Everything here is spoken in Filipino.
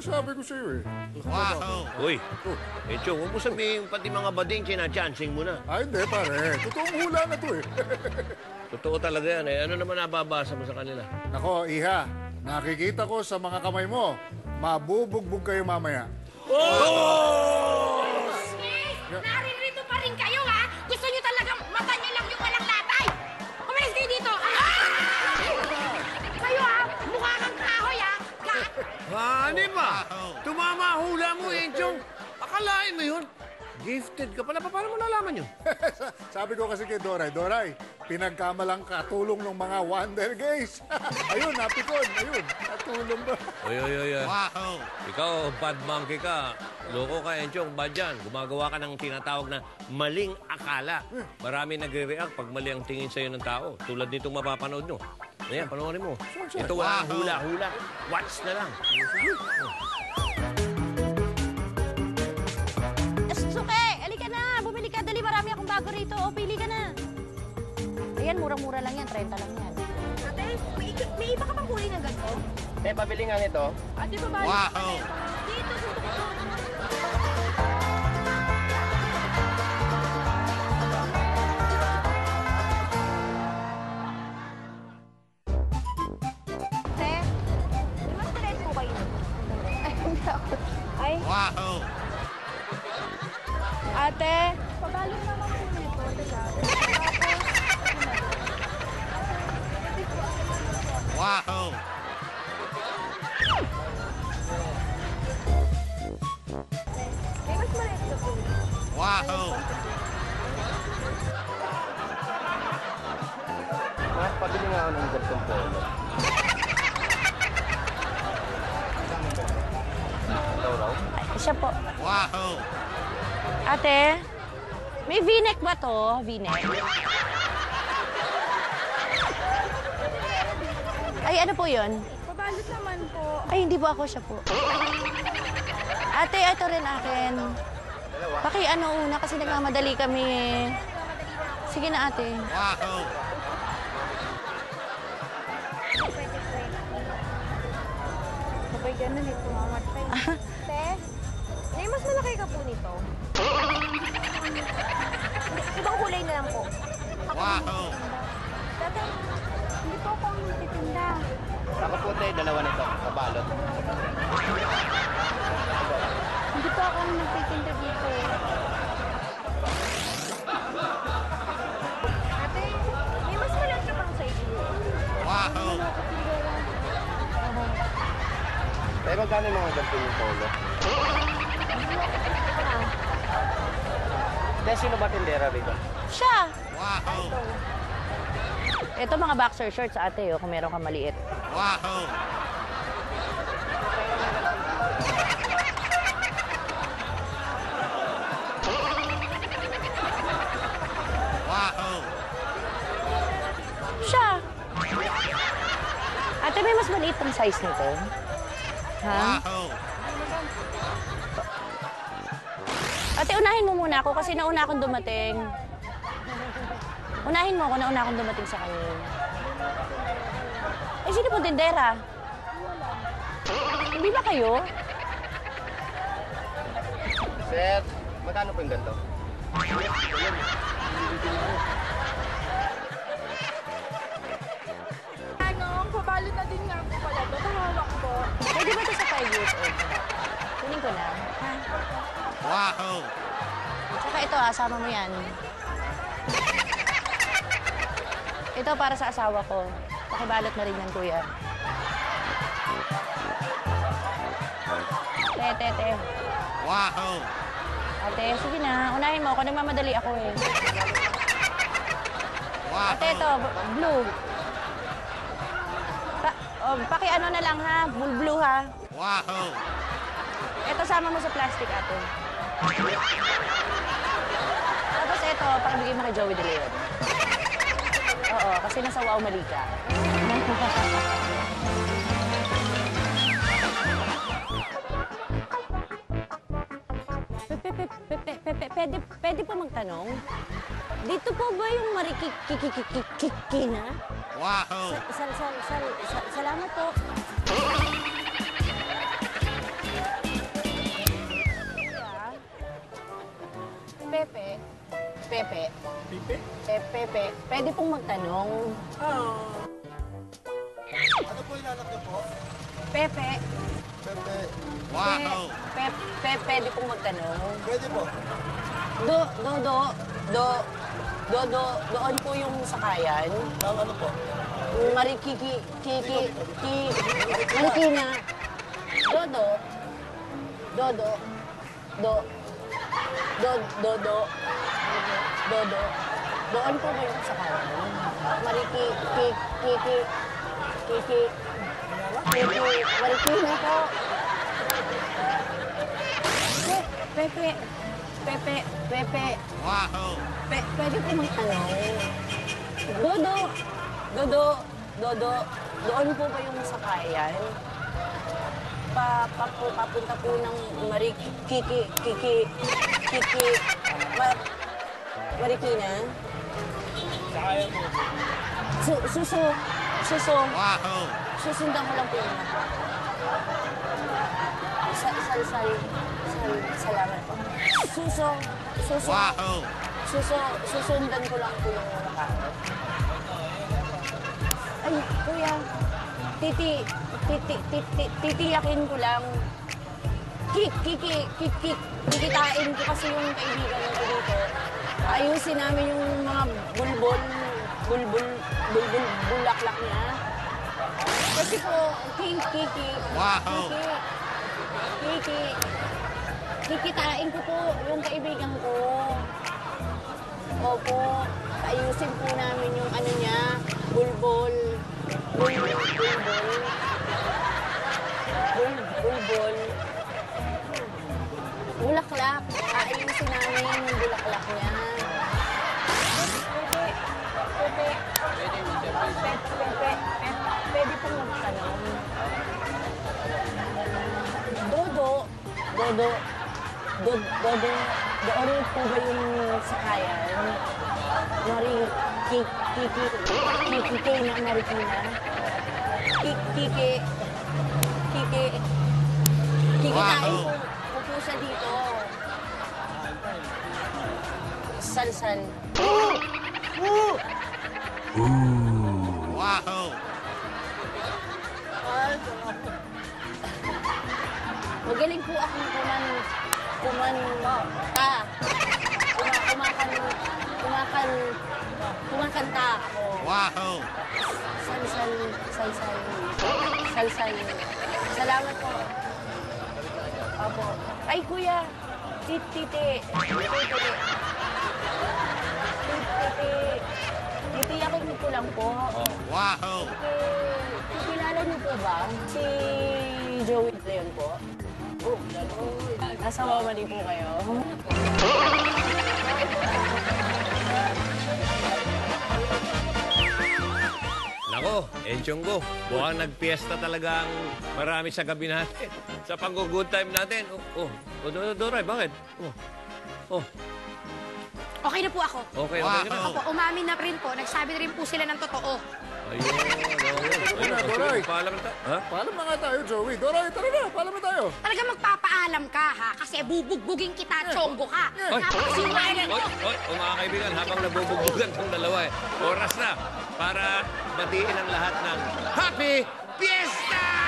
sinasabi ko sa'yo eh. Wow! Uy, Enchong, huwag mo sabihin pati mga bading china-chancing mo na. Ay, hindi pare. Totoong hula na to eh. Totoo talaga yan eh. Ano naman nababasa mo sa kanila? Nako, Iha, nakikita ko sa mga kamay mo, mabubugbog kayo mamaya. Oh! Naririto pa rin kayo, ha? Gusto niyo talagang mata niyo lang yung walang latay! Umalis kayo dito! Kayo, ha? Mukha kang kahoy, ha? Ano ba? Tumama hula mo, Enchong. Akalain mo yun? Gifted ka pala. Paano mo nalaman yun? Sabi ko kasi kay Doray, Doray, pinagkamalang katulong ng mga Wonder Gays. Ayun, napikon. Ayun, katulong ba? Oy. Wow! Ikaw, bad monkey ka. Loko ka, Enchong. Bad yan. Gumagawa ka ng tinatawag na maling akala. Marami nagre-react pag mali ang tingin sa'yo ng tao. Tulad nitong mapapanood nyo. Ayan, panoorin mo. Ito walang hula-hula. Watch na lang. Suke, alika na. Bumili ka. Dali, marami akong bago rito. O, pili ka na. Ayan, murang-mura lang yan. 30 lang yan. Ate, may iba ka pang kulay ng ganito? Pabili nga nito. Ate, babalik. Wow! Dito, dito. Ate, mas direct po kayo. Ay, hindi ako. Ay, Wow! ate. Pabalik naman po nito. Wow! May mas maliit na po. Wow! Pabili nga ako ng gantong polo. Ikaw raw? Ay, siya po. Wow! Ate, may V-neck ba to? V-neck? Ay, ano po yun? Pabalot naman po. Ay, hindi po ako, siya po. Ate, ito rin akin. Ano una kasi nagmamadali kami. Sige na, ate. Wow! Sabay ganun eh, pumamatay. Te, may mas malaki ka po nito. Ibang kulay na lang po. Wow! Dati, hindi po ako ang titinda. Ako po tayo, dalawa nito. Kabalot. Hindi po ako ang nagtitinda dito. Ate, may mas malaki ka pang size mo. Wow! Magkano yung mga ganito yung polo? Sino ba tindera rito? Siya! Wow! Ito mga boxer shorts, ate, kung meron kang maliit. Wow! Wow! Siya! Ate, may mas maliit pang size nito. Ha? Wow! Ate, unahin mo muna ako kasi nauna akong dumating. Unahin mo ako, nauna akong dumating sa kanya. Eh, sino po tindera? Hindi ba kayo? Sir, magkano po yung ganito? Pabalot na din nga po pala ito. Mahawak po. Pwede ba ito sa 5 years old? Kunin ko na. Ha? Wow! Tsaka ito, asama mo yan. Ito para sa asawa ko. Pakibalot na rin yan, kuya. Te. Wow! Ate, sige na. Unahin mo ako. Nagmamadali ako eh. Wow! Ate, ito. Blue. Paki-ano na lang ha. Blue ha. Wow! Ito, sama mo sa plastic, ate. Tapos ito, pakibigay mo kay Joey De Leon. Oo, kasi nasa Wow Malika. Pwede po magtanong? Dito po ba yung marikikikikikikina? Wow! Salamat po. Pepe. Pepe. Pipe? Pepe. Pwede pong magtanong. Ano po ilalap niyo po? Pepe. Pepe. Pwede pong magtanong. Pwede po. Doon po yung sakayan. Ano po? Marikina. Dodo. Doon po ba yung sakayan? Marikina po. Pepe. Pwede po magtanong. Dodo, doon po ba yung sakayan? Papunta po ng Marikina? Sakayan mo. Susundan ko lang po yung mga. Salamat po. Susundan ko lang po yung mga. Ay, kuya, titiyakin ko lang. Kikitain ko kasi yung kaibigan ko dito. Ayusin namin yung mga bulaklak niya. Kasi po, kikitain ko po yung kaibigan ko. Opo, ayusin po namin yung ano niya, bulbol. Bulaklak. Aayusin namin yung bulaklak niya. Pwede pong magtanong. Doon po ba yung sakayan? Kiki na Marikina? Kikitain po po siya dito. Salsal. Magaling po akong kumakanta ako. Salsal. Salamat po. Opo. Ay, kuya. Titiyakin niyo po lang po. Kilala niyo po ba si Joey Leon po? Nasa Wawali po kayo. Nako, Enchonggo, mukhang nagpiesta talaga ang marami sa gabi natin. Sa pag-good time natin. Doray, bakit? Okay na po ako. Okay ka na. Opo, umamin na rin po. Nagsabi na rin po sila ng totoo. Ayun. Doray. Paalam na tayo. Ha? Paalam na nga tayo, Joey. Doray, tara na. Paalam na tayo. Talaga magpapaalam ka, ha? Kasi bubugbugin kita, chonggo ka. Napakasinungaling mo. Mga kaibigan, habang nabubugbugan tong dalawa oras na para batiin ang lahat ng Happy Fiesta!